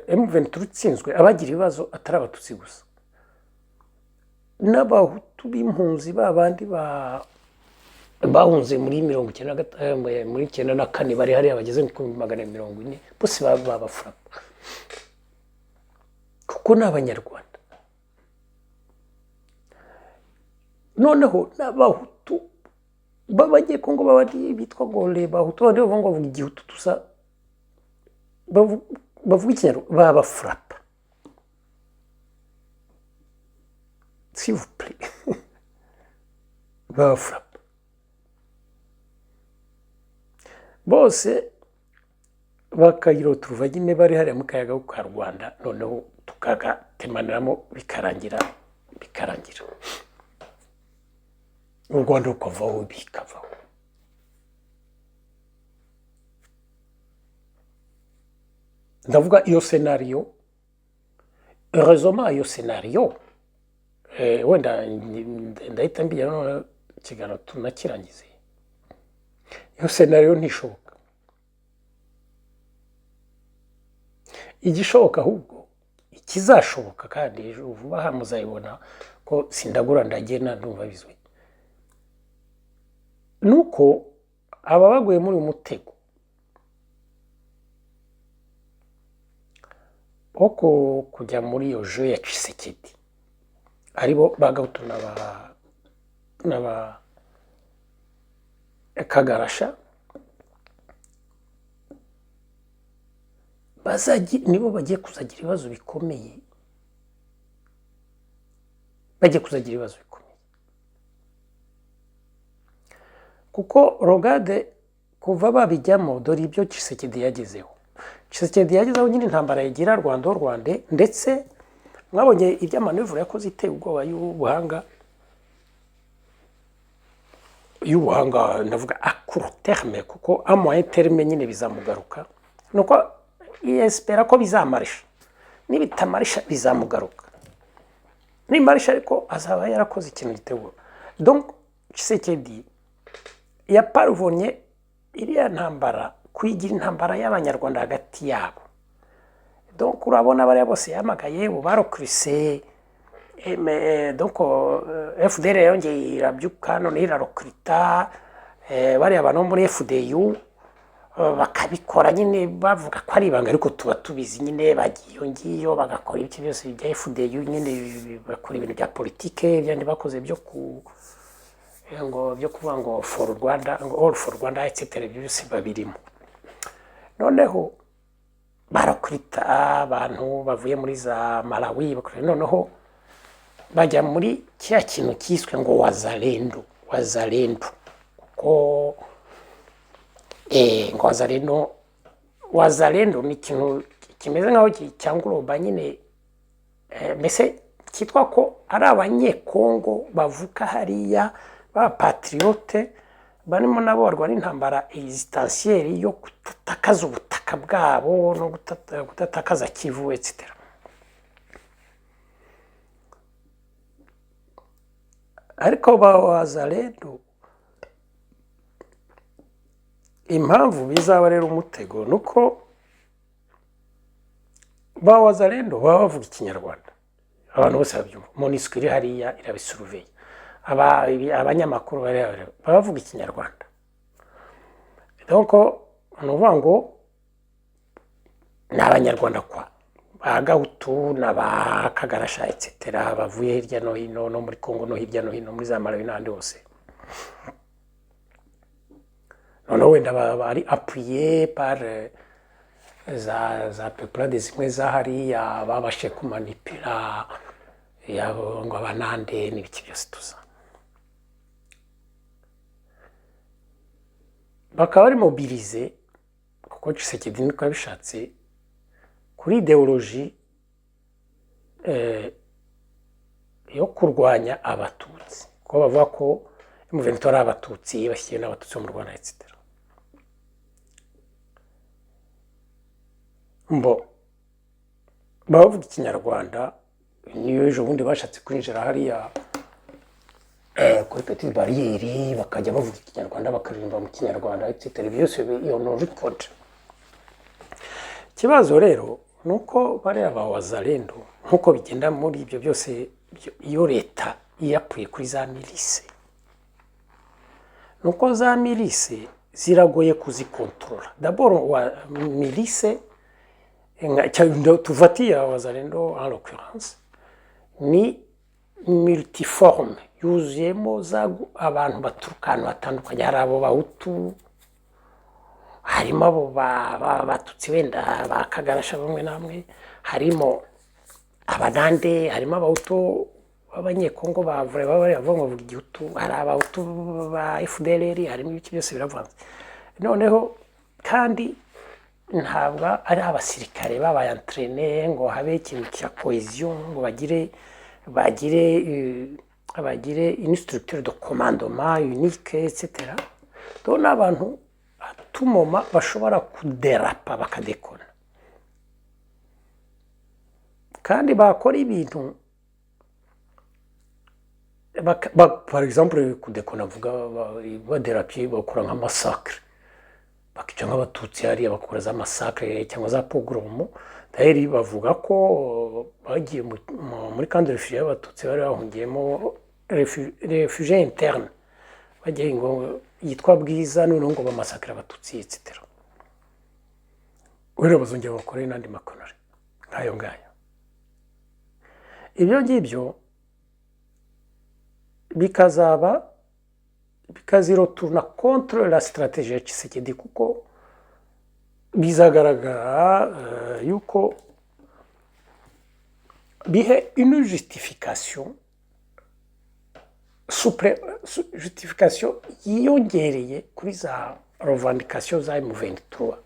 M23 itsinzwe abagira ibibazo atari abatutsi gusa, n'abahutu b'impunzi babandi bahunze muri 1994 bari hariya bageze ku 140 bose babafurapa kuko ni Abanyarwanda. Noneho n'abahutu babagiye Kongo babandi bitwa Gole bahutu bandi bavuga ngo igihutu tusa bavuga ikinyarwanda babafurapa, s'il vous plaît. Babafurapa bose bakagira uturuva nyine bari hariya mu kayaga ka Rwanda, noneho tukagatemaniramo bikarangira u Rwanda rukavaho bikavaho. Ndavuga iyo scenario, heureusement iyo scenario wenda ndahita mbijya none ikiganiro tunakirangize. Iyo scenario ntishoboka. Igishoboka ahubwo ikizashoboka kandi vuba aha muzayibona ko sindagura ndagena ndumva bizwe, nuko aba baguye muri umutego oko kujya muri iyo jeu ya Tshisekedi aribo bagahutu n'aba Kagarasha, nibo bagiye kuzagira ibibazo bikomeye, kuko Rogade kuva babijyamo dore ibyo Tshisekedi yagezeho. Tshisekedi yagezeho nyine intambara yigira Rwanda ndetse mwabonye iby'amanevure yakoze iteye ubwoba y'ubuhanga ndavuga a court terme, kuko a moyen terme nyine bizamugaruka, nuko yespera ko bizamarisha, nibitamarisha bizamugaruka, nimarisha ariko azaba yarakoze ikintu gitego. Donc Tshisekedi yaparvonye iriya ntambara kwigira intambara y'Abanyarwanda hagati yabo. Donc urabona bari bose yamagaye barokrise, donc FDR yongeye irabyuka none irarokrita bari abantu muri FDU bakabikora nyine bavuga ko ari ibanga, ariko tuba tubizi nyine bagiye ngiyo bagakora ibiki byose bya FDU nyine bakora ibintu bya politike byandi bakoze byo kuvuga ngo for Rwanda, ngo all for Rwanda etc. byose babirimo. Noneho barakwita abantu bavuye muri za Malawi, noneho bajya muri cya kintu kiswe ngo wazalendo, kuko ngo wazalendo ni ikintu kimeze nkaho cyanguroba nyine, mbese cyitwa ko ari abanyekongo bavuka hariya b'abapatriyote barimo nabo barwana intambara egisistansiyeri yo kudatakaza ubutaka bwabo no kudatakaza Kivu etc. ariko ba wazalendo impamvu bizaba rero umutego nuko ba wazalendo baba bavuga ikinyarwanda, abantu bose babyumva. MONUSCO iri hariya irabisuruveye, abanyamakuru baba bavuga ikinyarwanda. Donc ni ukuvuga ngo ni abanyarwanda kwa ba Gahutu na ba Kagarasha etc. bavuye hirya no hino no muri Kongo no hirya no hino muri za Malawi n'ahandi hose. Noneho wenda bari appuyé par za peuplade zimwe za hariya babashe kumanipira ngo abanande n'ibiki byose tuza. Bakaba bari mobilize kuko Tshisekedi niko yabishatse kuri ideoloji yo kurwanya abatutsi, ko bavuga ko M23 ari abatutsi bashyigikiwe n'abatutsi bo mu Rwanda etc. Mbo bavuga ikinyarwanda, niyo ejo bundi bashatse kwinjira hariya kuri Petite Barriere bakajya bavuga ikinyarwanda bakaririmba mu kinyarwanda etc. byose iyo no record. Ikibazo rero nuko bariya ba wazalendo nkuko bigenda muri ibyo byose, iyo leta yapuye kuri za milise, nuko za milise ziragoye kuzikontrola. D'abord wa milise tuvatiye wazalendo en l'occurrence ni multiforme, yuzuyemo abantu baturuka ahantu hatandukanye. Hari abo Bahutu, harimo abo batutsi wenda ba Kagarasha bamwe namwe, harimo abanande, harimo Abahutu b'abanyekongo bavure bavuga igihutu, hari Abahutu ba FDLR, harimo ibiki byose biravanze. Noneho kandi ntabwo ari abasirikare babaye entraîné ngo habe ikintu cya cohesion ngo bagire une structure de commandement unique etc. Donc n'abantu tumoma bashobora kuderapa bakadekona, kandi bakora ibintu par exemple kudekona vuga baderapiye bakora nka massacre, bakica nk'abatutsi hariya bakora za massacre cyangwa za pogrom. D'ailleurs bavuga ko bagiye muri camp de réfugiés y'abatutsi bari bahungiyemo réfugiés internes, bagiye ngo yitwa Bwiza, noneho ngo bamasakira abatutsi etc. Rero bazongera bakore n'andi makonori nk'ayo ngayo. Ibyo ngibyo bikazirotuna contre la stratégie ya Tshisekedi, kuko bizagaragara yuko bihe une justification justification yiyongereye kuri za revendication za M23.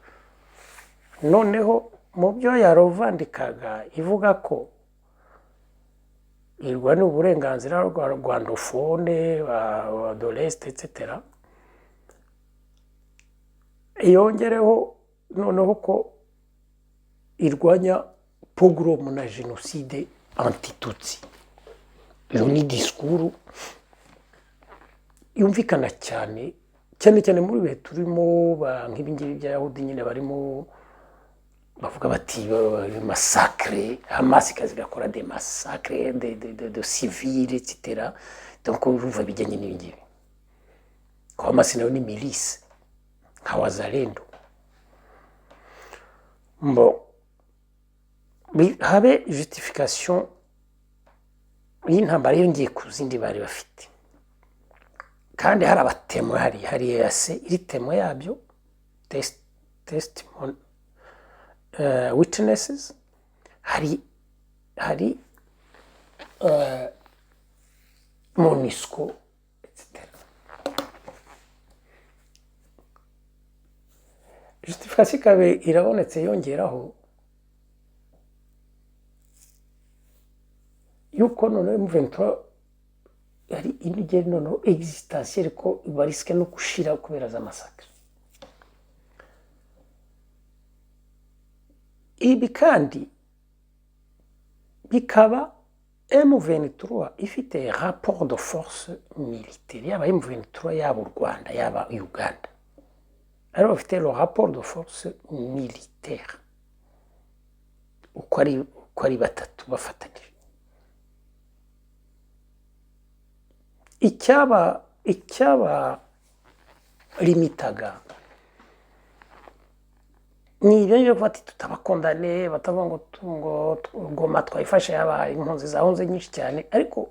Noneho mu byo yarovandikaga ivuga ko irwana uburenganzira rwa rwandofone wa de l'Est etc. Yongereho noneho ko irwanya pogrom na genocide anti-tutsi. Iyo ni disikuru yumvikana cyane cyane muri bihe turimo nk'ibingibi by'Abayahudi nyine barimo bavuga bati massacre, Hamas ikazigakora des massacres de civils etc. Donc urumva bijyanye n'ibingibi. Hamas nayo ni milice nka wazalendo. Mbo habe justification y'intambara yongeye ku zindi bari bafite, kandi hari abatemwe, hari yase iri temwe yabyo testimony witnesses, hari MONUSCO etc. Justification ikabe irabonetse yongeraho yuko noneho M23 ari inigeri noneho existentielle ko barisike no gushira kubera za masakre. Ibi kandi bikaba M23 ifite rapport de force militaire, yaba M23 yaba u Rwanda yaba Uganda, alors bafite le rapport de force militaire uko ari batatu bafatanyije. Icyaba limitaga ni ibyo byo bati tutabakondane, batavuga ngo Goma twayifashe, yaba impunzi zahunze nyinshi cyane, ariko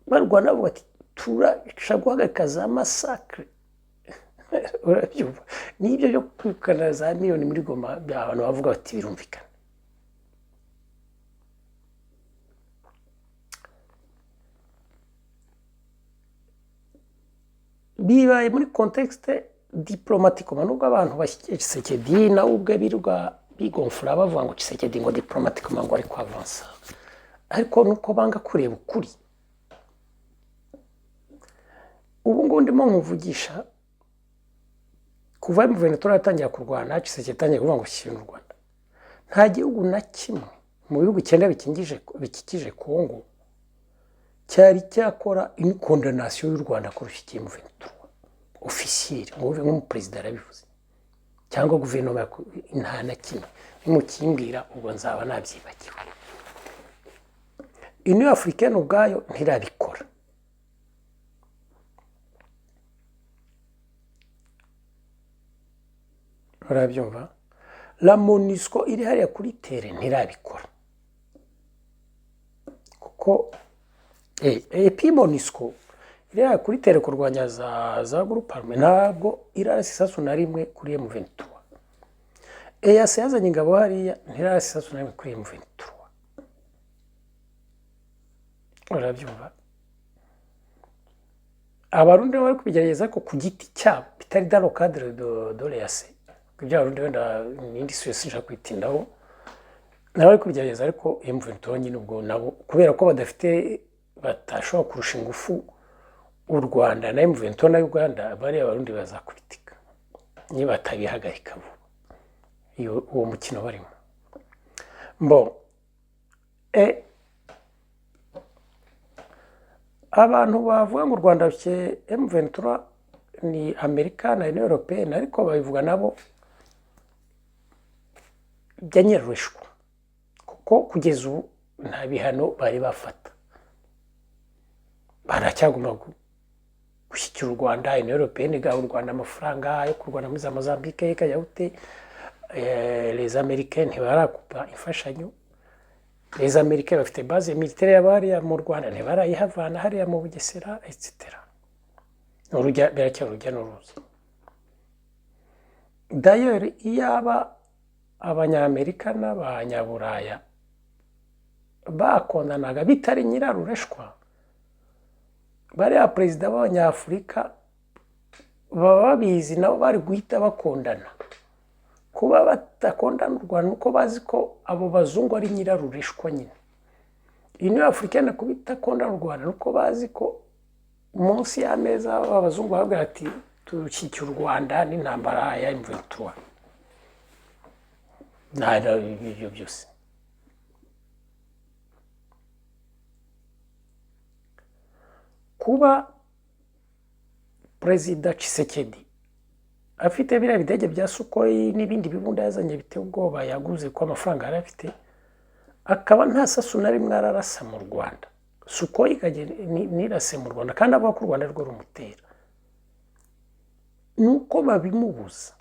barwana bavuga ati turashaka guhagarika za masakre. Urabyumva, n'ibyo byo kwirukana za miliyoni muri Goma abantu bavuga bati birumvikana. Bibaye muri contexte diplomatique, nubwo abantu bashyigikiye Tshisekedi nawe ubwe birwa bigonfura bavuga ngo Tshisekedi ngo diplomatique ngo ari kwavansa, ariko nuko banga kureba ukuri. Ubu ngo ndimo nkuvugisha kuva M23 yatangira kurwana, Tshisekedi yatangiye kuvuga ngo shyira u Rwanda, nta gihugu na kimwe mu bihugu 9 bikikije Kongo cyari cyakora une condamnation y'u Rwanda kurusha M23 officiel, nk'umuperezida arabivuze cyangwa guverinoma nta na kimwe. Nimukimbwira ubwo nzaba nabyibagiwe. Union Africaine ubwayo ntirabikora. Urabyumva, la MONUSCO iri hariya kuri tere ntirabikora, kuko epi MONUSCO iri hariya kuri tere kurwanya za groupe armée ntabwo irarasa isasu na rimwe kuri M23. EAC yazanye ingabo hariya ntirarasa isasu na rimwe kuri M23. Urabyumva, abarundi bari kubigerageza ko ku giti cyabo bitari dans le cadre de l'EAC, ibyo abarundi wenda n'indi suye nshaka kwitindaho, nabo bari kubigerageza, ariko M23 nyine ubwo nabo kubera ko batashobora kurusha ingufu u Rwanda na M23 na Uganda, bari abarundi bazakubitika niba batabihagarika vuba uwo mukino barimo. Abantu bavuga ngo u Rwanda rufite M23 ni Amerika na Union Européenne, ariko babivuga nabo byanyereshwa, kuko kugeza ubu nta bihano bari bafata, baracyagomba gushyikira u Rwanda. Union Européenne igaha u Rwanda amafaranga yo kurwana muri za Mozambique ikajya gute, les Américains ntibarakupa imfashanyo, les Américains bafite base militaire y'abariya mu Rwanda ntibarayihavana hariya mu Bugesera etc. Biracyari urujya n'uruza. D'ailleurs iyaba abanyamerika n'abanyaburaya bakondanaga bitari nyirarureshwa, bariya perezida b'abanyafurika baba babizi nabo bari guhita bakondana. Kuba batakondana u Rwanda nuko bazi ko abo bazungu ari nyirarureshwa nyine. Union Africaine kuba itakondana u Rwanda nuko bazi ko munsi y'ameza abazungu bavuga ati dushyigikira u Rwanda n'intambara ya M23. Nta ibyo byose. Kuba Perezida Tshisekedi afite biriya bidege bya Sukhoi n'ibindi bibunda yazanye biteye ubwoba yaguze ko amafaranga yari afite, akaba nta sasu na rimwe ararasa mu Rwanda, Sukhoi ikagenda nirase mu Rwanda, kandi avuga ko u Rwanda rwo rumutera, nuko babimubuza.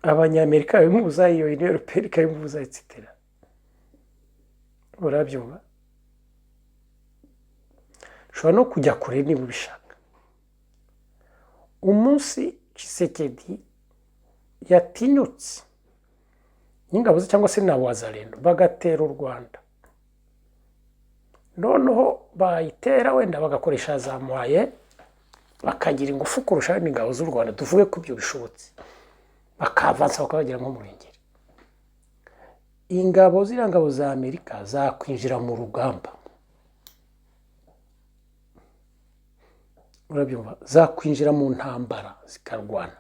Abanyamerika babimubuza, iyo Union Européenne ikabimubuza etc. Urabyumva, ushobora no kujya kure niba ubishaka. Umunsi Tshisekedi yatinyutse n'ingabo ze cyangwa se na Wazalendo bagatera u Rwanda, noneho bayitera wenda bagakoresha za moye, bakagira ingufu kurusha n'ingabo z'u Rwanda, tuvuge ko ibyo bishobotse, bakavansa bakabagira nko mu Ruhengeri. ziriya ngabo za Amerika zakwinjira mu rugamba, urabyumva, zakwinjira mu ntambara zikarwana.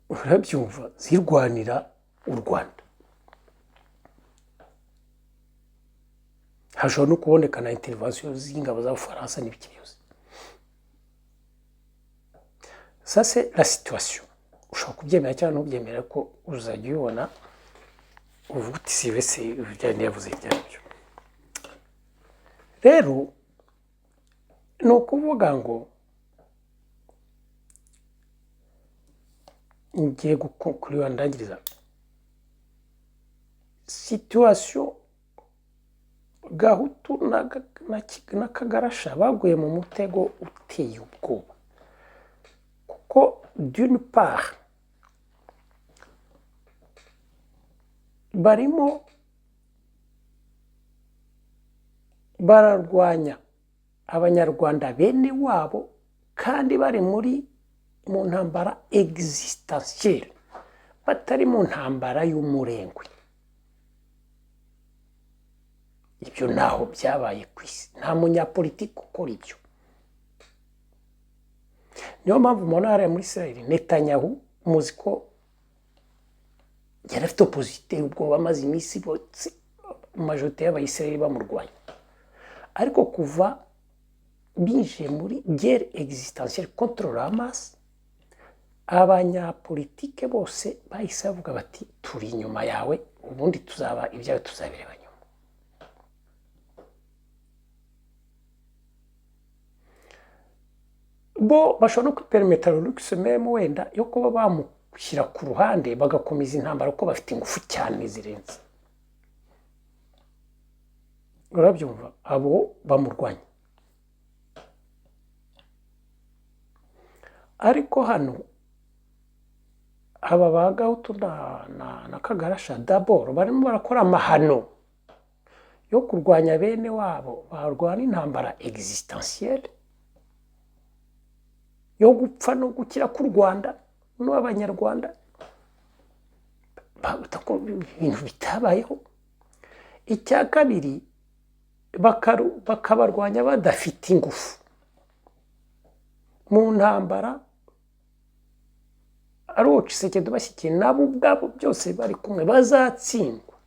Urabyumva, zirwanira u Rwanda. Hashobora no kuboneka na intervention z'ingabo z'Abafaransa n'ibiki byose. Ça c'est la situation. Ushobora kubyemera cyangwa ntubyemera, ko uzajya ubibona uvuga uti sibe se ibijyanye yavuze ibyo aribyo. Rero ni ukuvuga ngo ngiye kuri ndangiriza situation Gahutu na Kagarasha baguye mu mutego uteye ubwoba, kuko d'une part barimo bararwanya abanyarwanda bene wabo, kandi bari mu ntambara existentielle, batari mu ntambara y'umurengwe. Ibyo naho byabaye ku isi, nta munyapolitiki ukora ibyo. Niyo mpamvu umuntu hariya muri Israel, Netanyahu muzi ko yari afite opposite ubwo bamaze iminsi bose majorite y'Abayisiraheli bamurwanya, ariko kuva binjiye muri guerre existentielle contre le Hamas, abanyapolitike bose bahise bavuga bati turi inyuma yawe, ubundi tuzaba ibyawe tuzabireba nyuma. Bo bashobora no kwipermettre luxe même wenda yo kuba bamushyira ku ruhande bagakomeza intambara, ko bafite ingufu cyane zirenze. Urabyumva, abo bamurwanya. Ariko hano aba ba Gahutu na Kagarasha d'abord barimo barakora amahano yo kurwanya bene wabo, barwana intambara existentielle yo gupfa no gukira ku Rwanda n'Abanyarwanda, ibintu bitabayeho. Icya kabiri, bakabarwanya badafite ingufu mu ntambara, ari uwo Tshisekedi bashyikiye nabo ubwabo byose bari kumwe bazatsindwa.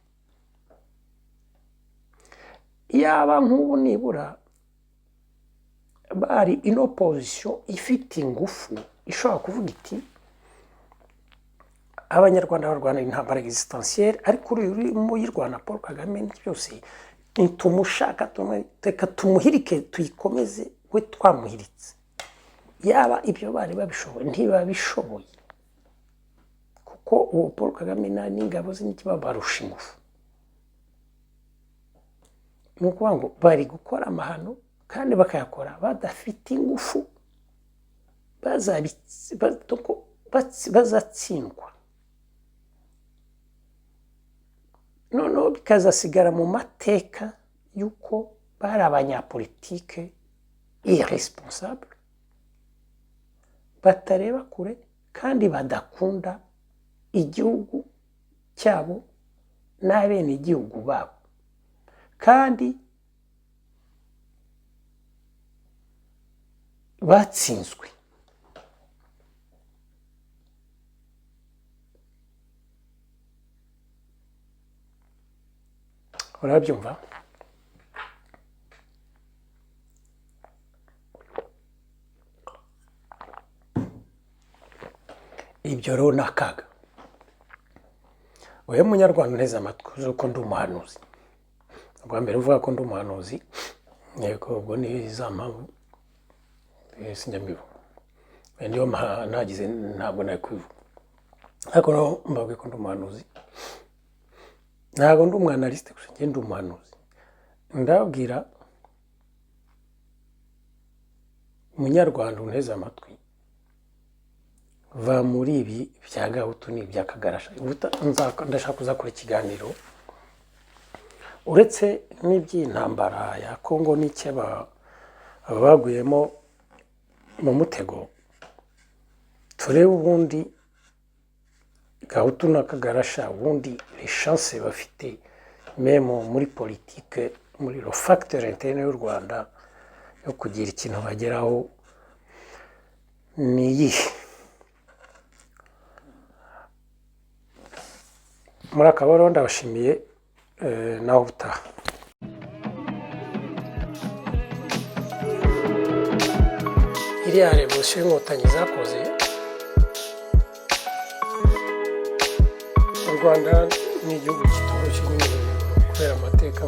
Yaba nk'ubu nibura bari in opposition ifite ingufu, ishobora kuvuga iti Abanyarwanda barwana intambara existentielle, ariko uri mu yirwana Paul Kagame n'iki byose ntitumushaka, reka tumuhirike tuyikomeze we twamuhiritse. Yaba ibyo bari babishoboye, ntibabishoboye, kuko uwo Paul Kagame n'ingabo ze n'iki babarusha ingufu. Ni ukuvuga ngo bari gukora amahano kandi bakayakora badafite ingufu, bazatsindwa. Noneho bikazasigara mu mateka y'uko bari abanyapolitike irresponsable, batareba kure kandi badakunda igihugu cyabo n'abene igihugu babo, kandi batsinzwe. Urabyumva? Ibyo rero ni akaga. Wowe munyarwanda nteze amatwi uzi ko ndi umuhanuzi. Ubwa mbere uvuga ko ndi umuhanuzi, yego ubwo ni za mpamvu sinjyamivuga. Niyo nagize ntabwo nari kubivuga. Ariko no mbabwiye ko ndi umuhanuzi. Ntabwo ndi umwanaliste gusa, njye ndi umuhanuzi. Ndabwira munyarwanda unteze amatwi, va muri ibi bya Gahutu n'ibya Kagarasha. Ndashaka kuzakora ikiganiro uretse n'iby'intambara ya Kongo n'icyo baguyemo mu mutego. turebe ubundi Gahutu na Kagarasha ubundi les chances bafite memo muri politique muri le facteur interne y'u Rwanda yo kugira ikintu bageraho ni iyihe. Muri akabaro ndabashimiye naho ubutaha. Iriya revolution y'inkotanyi zakoze u Rwanda ni igihugu kitoroshye kubera amateka